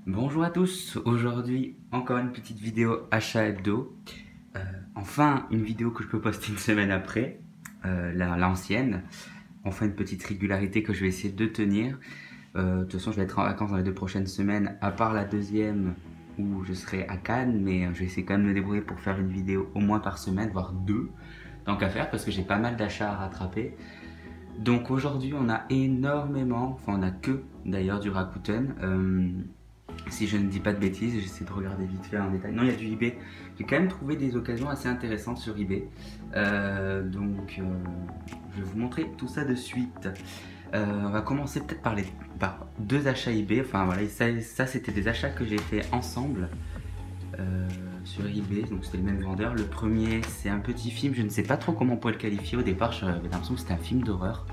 Bonjour à tous, aujourd'hui encore une petite vidéo achat hebdo. Enfin une vidéo que je peux poster une semaine après, l'ancienne. Enfin une petite régularité que je vais essayer de tenir. De toute façon je vais être en vacances dans les 2 prochaines semaines, à part la deuxième où je serai à Cannes, mais je vais essayer quand même de me débrouiller pour faire une vidéo au moins par semaine, voire deux, tant qu'à faire, parce que j'ai pas mal d'achats à rattraper. Donc aujourd'hui on a énormément, enfin on a que d'ailleurs du Rakuten. Si je ne dis pas de bêtises, j'essaie de regarder vite fait en détail. Non, il y a du eBay. J'ai quand même trouvé des occasions assez intéressantes sur eBay. Je vais vous montrer tout ça de suite. On va commencer peut-être par deux achats eBay. Enfin voilà, ça c'était des achats que j'ai fait ensemble sur eBay. Donc c'était le même vendeur. Le premier, c'est un petit film. Je ne sais pas trop comment on pourrait le qualifier. Au départ, j'avais l'impression que c'était un film d'horreur.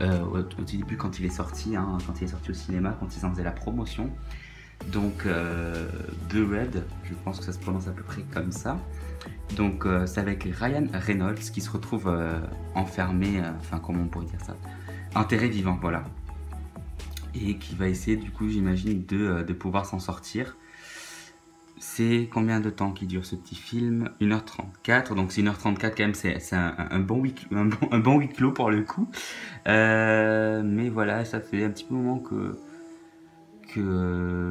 Au début, quand il est sorti, hein, quand il est sorti au cinéma, quand ils en faisaient la promotion. Donc The Red, je pense que ça se prononce à peu près comme ça. Donc c'est avec Ryan Reynolds qui se retrouve enfermé, enfin comment on pourrait dire ça, enterré vivant, voilà. Et qui va essayer du coup j'imagine de pouvoir s'en sortir. C'est combien de temps qui dure ce petit film? 1h34, donc c'est 1h34 quand même, c'est un bon huis clos pour le coup. Mais voilà, ça fait un petit moment que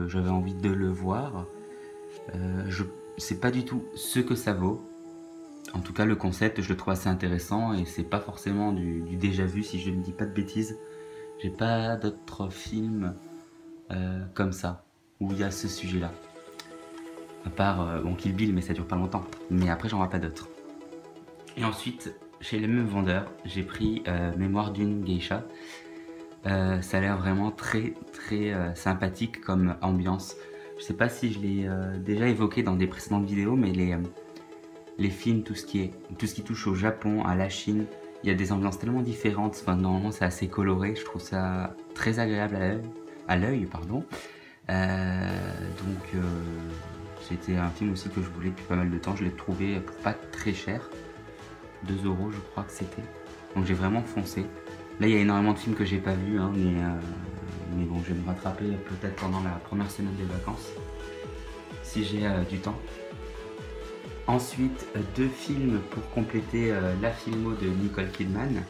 j'avais envie de le voir. Je sais pas du tout ce que ça vaut. En tout cas, le concept, je le trouve assez intéressant et c'est pas forcément du déjà vu, si je ne dis pas de bêtises. J'ai pas d'autres films comme ça où il y a ce sujet-là. À part bon, Kill Bill, mais ça dure pas longtemps. Mais après, j'en vois pas d'autres. Et ensuite, chez les mêmes vendeurs, j'ai pris Mémoire d'une geisha. Ça a l'air vraiment très sympathique comme ambiance. Je sais pas si je l'ai déjà évoqué dans des précédentes vidéos, mais les films, tout ce qui touche au Japon, à la Chine, il y a des ambiances tellement différentes. Enfin, normalement, c'est assez coloré. Je trouve ça très agréable à l'œil, pardon. C'était un film aussi que je voulais depuis pas mal de temps. Je l'ai trouvé pour pas très cher, 2 € je crois que c'était. Donc j'ai vraiment foncé. Là, il y a énormément de films que j'ai pas vus, hein, mais bon, je vais me rattraper peut-être pendant la première semaine des vacances, si j'ai du temps. Ensuite, 2 films pour compléter la filmo de Nicole Kidman.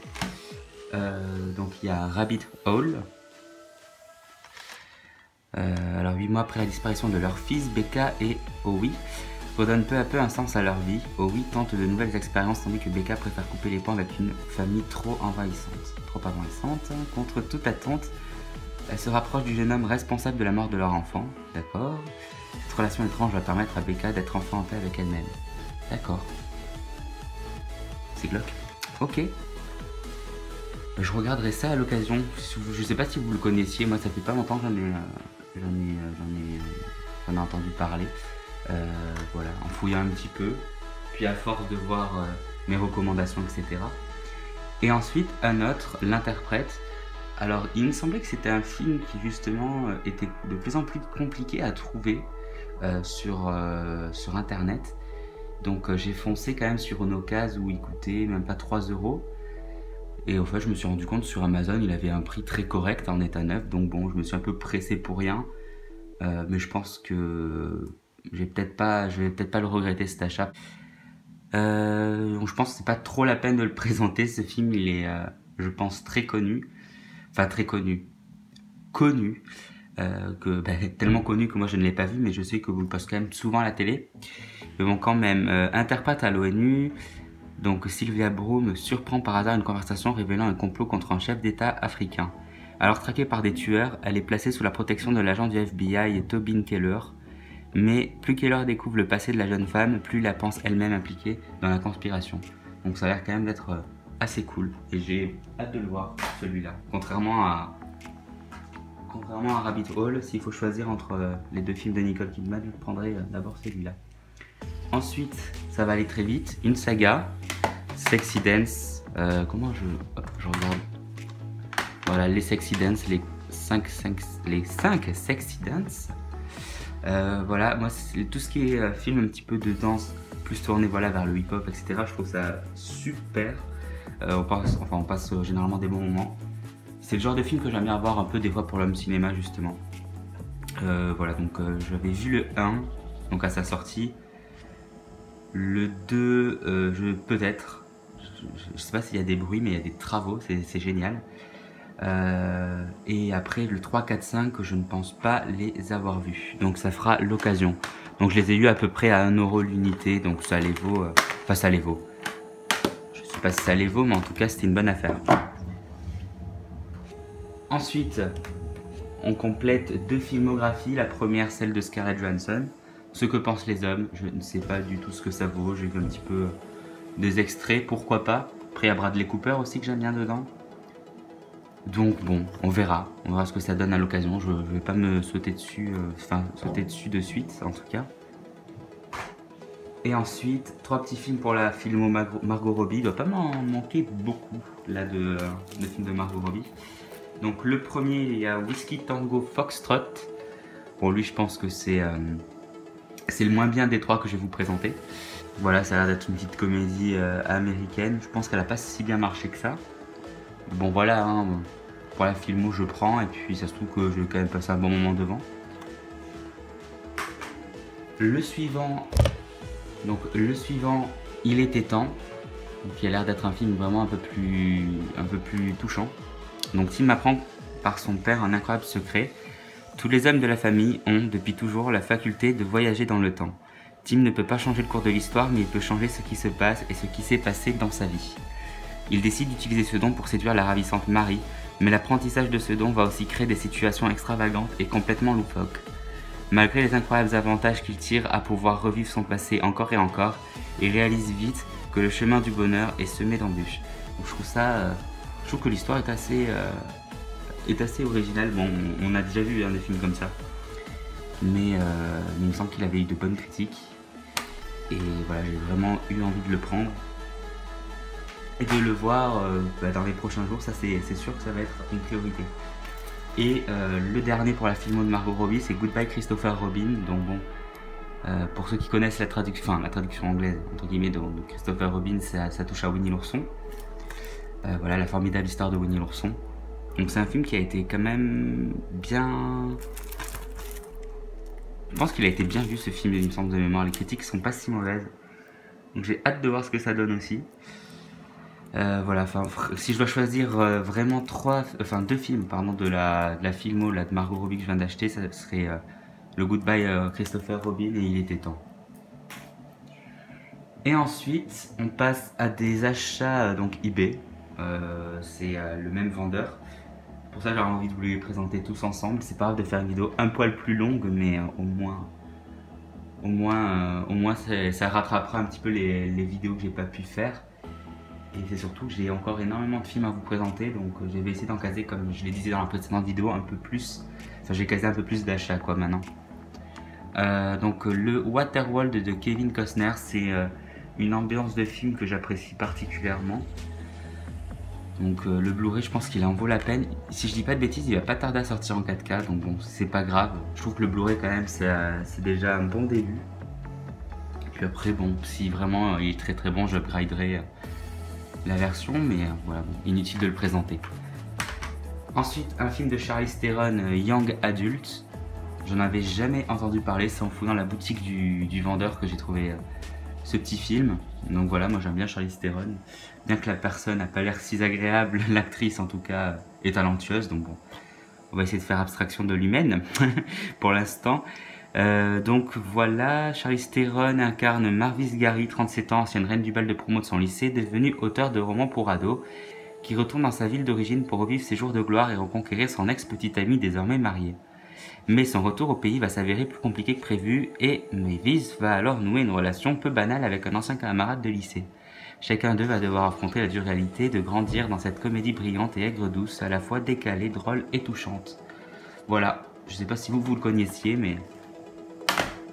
Donc il y a Rabbit Hole. Alors 8 mois après la disparition de leur fils, Becca et Howie redonnent peu à peu un sens à leur vie. Howie tente de nouvelles expériences tandis que Becca préfère couper les ponts avec une famille trop envahissante. Contre toute attente, elle se rapproche du jeune homme responsable de la mort de leur enfant. D'accord. Cette relation étrange va permettre à Becca d'être enfin en paix avec elle-même. D'accord. C'est glauque. Ok. Je regarderai ça à l'occasion. Je sais pas si vous le connaissiez. Moi, ça fait pas longtemps que j'en ai entendu parler. Voilà, en fouillant un petit peu. Puis à force de voir mes recommandations, etc. Et ensuite, un autre, L'interprète. Alors, il me semblait que c'était un film qui justement était de plus en plus compliqué à trouver sur internet. Donc j'ai foncé quand même sur une occasion où il coûtait même pas 3 €. Et au fait, je me suis rendu compte sur Amazon, il avait un prix très correct en état neuf. Donc bon, je me suis un peu pressé pour rien. Mais je pense que je vais peut-être pas le regretter cet achat. Donc je pense que c'est pas trop la peine de le présenter. Ce film, il est, je pense, très connu. Enfin, très connu. Connu. Tellement connu que moi je ne l'ai pas vu, mais je sais que vous le passez quand même souvent à la télé. Mais bon, quand même, interprète à l'ONU. Donc Sylvia Browne surprend par hasard une conversation révélant un complot contre un chef d'État africain. Alors traquée par des tueurs, elle est placée sous la protection de l'agent du FBI Tobin Keller. Mais plus Keller découvre le passé de la jeune femme, plus la pense elle-même impliquée dans la conspiration. Donc ça a l'air quand même d'être assez cool. Et j'ai hâte de le voir, celui-là. Contrairement à Rabbit Hole, s'il faut choisir entre les 2 films de Nicole Kidman, je prendrai d'abord celui-là. Ensuite, ça va aller très vite. Une saga, Sexy Dance. Je regarde. Voilà, les Sexy Dance, les 5 Sexy Dance. Voilà, moi, c'est tout ce qui est film un petit peu de danse, plus tourné voilà, vers le hip-hop, etc. Je trouve ça super. On passe généralement des bons moments. C'est le genre de film que j'aime bien voir un peu des fois pour l'homme cinéma, justement. Voilà, donc j'avais vu le 1, donc à sa sortie. Le 2, peut-être. Je sais pas s'il y a des bruits, mais il y a des travaux, c'est génial. Et après, le 3, 4, 5, je ne pense pas les avoir vus. Donc ça fera l'occasion. Donc je les ai eus à peu près à 1 € l'unité, donc ça les vaut. Enfin, ça les vaut. Je sais pas si ça les vaut, mais en tout cas, c'était une bonne affaire. Ensuite, on complète 2 filmographies. La première, celle de Scarlett Johansson. Ce que pensent les hommes, je ne sais pas du tout ce que ça vaut. J'ai vu un petit peu des extraits, pourquoi pas. Après, il y a Bradley Cooper aussi que j'aime bien dedans. Donc bon, on verra ce que ça donne à l'occasion. Je vais pas me sauter dessus, sauter dessus de suite en tout cas. Et ensuite, 3 petits films pour la filmo Margot Robbie. Il doit pas m'en manquer beaucoup là de films de Margot Robbie. Donc le premier, il y a Whiskey Tango Foxtrot. Bon, lui je pense que c'est le moins bien des 3 que je vais vous présenter. Voilà, ça a l'air d'être une petite comédie américaine. Je pense qu'elle a pas si bien marché que ça. Bon voilà, hein, pour la filmo je prends et puis ça se trouve que je vais quand même passer un bon moment devant. Le suivant, Il était temps, qui a l'air d'être un film vraiment un peu plus touchant. Donc Tim apprend par son père un incroyable secret. Tous les hommes de la famille ont, depuis toujours, la faculté de voyager dans le temps. Tim ne peut pas changer le cours de l'histoire, mais il peut changer ce qui se passe et ce qui s'est passé dans sa vie. Il décide d'utiliser ce don pour séduire la ravissante Marie, mais l'apprentissage de ce don va aussi créer des situations extravagantes et complètement loufoques. Malgré les incroyables avantages qu'il tire à pouvoir revivre son passé encore et encore, il réalise vite que le chemin du bonheur est semé d'embûches. Donc je trouve que l'histoire est assez originale. Bon, on a déjà vu des films comme ça, mais il me semble qu'il avait eu de bonnes critiques. Et voilà, j'ai vraiment eu envie de le prendre et de le voir dans les prochains jours. Ça, c'est sûr que ça va être une priorité. Et le dernier pour la filmo de Margot Robbie, c'est Goodbye Christopher Robin. Donc bon, pour ceux qui connaissent la traduction anglaise entre guillemets de Christopher Robin, ça touche à Winnie l'ourson. Voilà, la formidable histoire de Winnie l'ourson. Donc c'est un film qui a été quand même bien... Je pense qu'il a été bien vu, ce film, il me semble, de mémoire. Les critiques sont pas si mauvaises. Donc j'ai hâte de voir ce que ça donne aussi. Voilà, si je dois choisir vraiment 2 films de la filmo là, de Margot Robbie que je viens d'acheter, ça serait le Goodbye Christopher Robin et Il était temps. Et ensuite, on passe à des achats donc eBay. C'est le même vendeur. Pour ça, j'aurais envie de vous les présenter tous ensemble. C'est pas grave de faire une vidéo un poil plus longue, mais au moins ça rattrapera un petit peu les vidéos que j'ai pas pu faire. Et c'est surtout que j'ai encore énormément de films à vous présenter, donc je vais essayer d'en caser, comme je le disais dans la précédente vidéo, un peu plus. Enfin, j'ai casé un peu plus d'achats quoi maintenant. Donc le Waterworld de Kevin Costner, c'est une ambiance de film que j'apprécie particulièrement. Donc le Blu-ray, je pense qu'il en vaut la peine. Si je dis pas de bêtises, il va pas tarder à sortir en 4K, donc bon, c'est pas grave. Je trouve que le Blu-ray quand même, c'est déjà un bon début. Puis après, bon, si vraiment il est très très bon, j'upgraderai la version, mais voilà, bon, inutile de le présenter. Ensuite, un film de Charlize Theron, Young Adult. J'en avais jamais entendu parler, c'est en fouillant la boutique du vendeur que j'ai trouvé ce petit film. Donc voilà, moi j'aime bien Charlize Theron. Bien que la personne n'a pas l'air si agréable, l'actrice en tout cas est talentueuse. Donc bon, on va essayer de faire abstraction de l'humaine pour l'instant. Donc voilà, Charlize Theron incarne Marvis Gary, 37 ans, ancienne reine du bal de promo de son lycée, devenue auteur de romans pour ados, qui retourne dans sa ville d'origine pour revivre ses jours de gloire et reconquérir son ex-petite amie désormais mariée. Mais son retour au pays va s'avérer plus compliqué que prévu et Mavis va alors nouer une relation peu banale avec un ancien camarade de lycée. Chacun d'eux va devoir affronter la dure réalité de grandir dans cette comédie brillante et aigre-douce, à la fois décalée, drôle et touchante. Voilà, je sais pas si vous le connaissiez, mais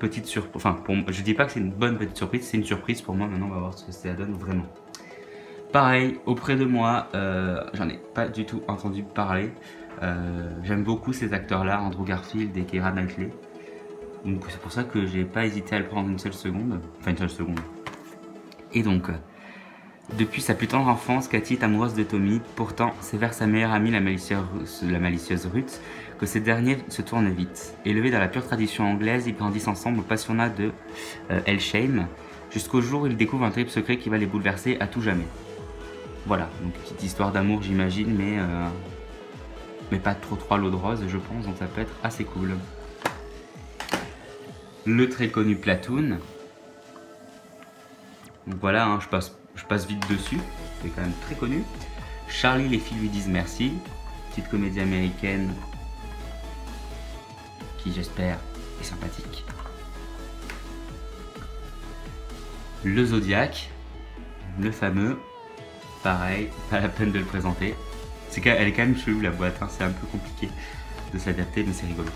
petite surprise. Enfin, je dis pas que c'est une bonne petite surprise, c'est une surprise pour moi. Maintenant, on va voir ce que ça donne vraiment. Pareil, auprès de moi, j'en ai pas du tout entendu parler. J'aime beaucoup ces acteurs-là, Andrew Garfield et Keira Knightley. Donc c'est pour ça que j'ai pas hésité à le prendre une seule seconde. Enfin, une seule seconde. Et donc, Depuis sa plus tendre enfance, Cathy est amoureuse de Tommy. Pourtant, c'est vers sa meilleure amie, la malicieuse Ruth, que ces derniers se tournent vite. Élevés dans la pure tradition anglaise, ils grandissent ensemble au pensionnat de Elsham, jusqu'au jour où ils découvrent un terrible secret qui va les bouleverser à tout jamais. Voilà, donc petite histoire d'amour j'imagine, mais pas trop à l'eau de rose je pense, donc ça peut être assez cool. Le très connu Platoon. Donc voilà, hein, je passe vite dessus, c'est quand même très connu. Charlie, les filles lui disent merci. Petite comédie américaine qui j'espère est sympathique. Le Zodiac, le fameux, pareil, pas la peine de le présenter. Elle est quand même chelou la boîte, hein, c'est un peu compliqué de s'adapter mais c'est rigolo.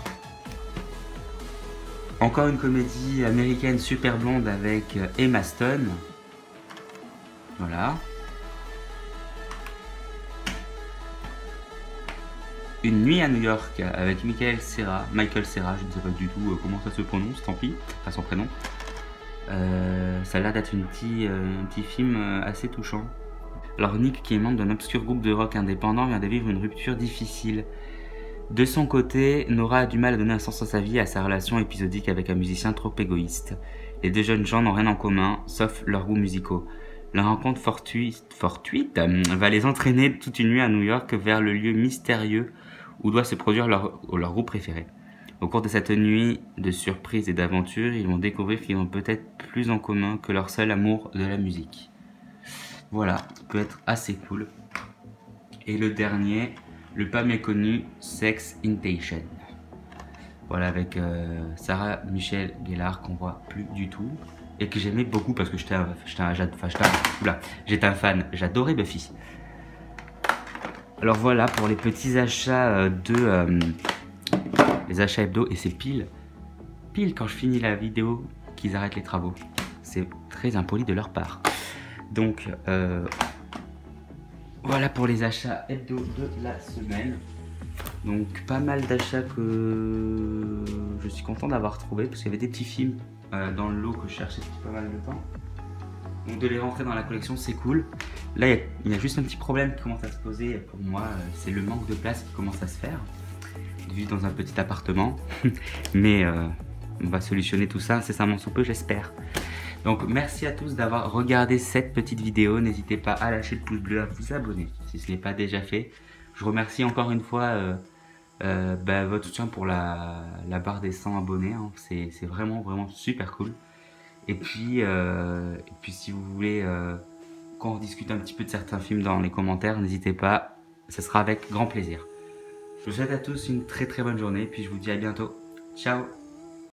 Encore une comédie américaine super blonde avec Emma Stone. Voilà. Une nuit à New York avec Michael Cera, je ne sais pas du tout comment ça se prononce, tant pis, enfin son prénom. Ça a l'air d'être un petit film assez touchant. Alors Nick, qui est membre d'un obscur groupe de rock indépendant, vient de vivre une rupture difficile. De son côté, Nora a du mal à donner un sens à sa vie et à sa relation épisodique avec un musicien trop égoïste. Les deux jeunes gens n'ont rien en commun, sauf leurs goûts musicaux. Leur rencontre fortuite va les entraîner toute une nuit à New York vers le lieu mystérieux où doit se produire leur groupe préféré. Au cours de cette nuit de surprises et d'aventures, ils vont découvrir qu'ils ont peut-être plus en commun que leur seul amour de la musique. Voilà, ça peut être assez cool. Et le dernier, le pas méconnu Sex Intention. Voilà, avec Sarah Michelle Gellar qu'on voit plus du tout et que j'aimais beaucoup parce que j'étais un fan, j'adorais Buffy. Alors voilà pour les petits achats les achats hebdo, et c'est pile quand je finis la vidéo qu'ils arrêtent les travaux. C'est très impoli de leur part. Donc voilà pour les achats hebdo de la semaine. Donc pas mal d'achats que je suis content d'avoir trouvé parce qu'il y avait des petits films dans le lot que je cherchais depuis pas mal de temps. Donc de les rentrer dans la collection, c'est cool. Là il y a juste un petit problème qui commence à se poser pour moi, c'est le manque de place qui commence à se faire. De vivre dans un petit appartement, mais on va solutionner tout ça incessamment sous peu, j'espère. Donc merci à tous d'avoir regardé cette petite vidéo. N'hésitez pas à lâcher le pouce bleu, à vous abonner si ce n'est pas déjà fait. Je remercie encore une fois votre soutien pour la barre des 100 abonnés. Hein. C'est vraiment super cool. Et puis si vous voulez qu'on rediscute un petit peu de certains films dans les commentaires, n'hésitez pas, ce sera avec grand plaisir. Je vous souhaite à tous une très bonne journée, puis je vous dis à bientôt. Ciao!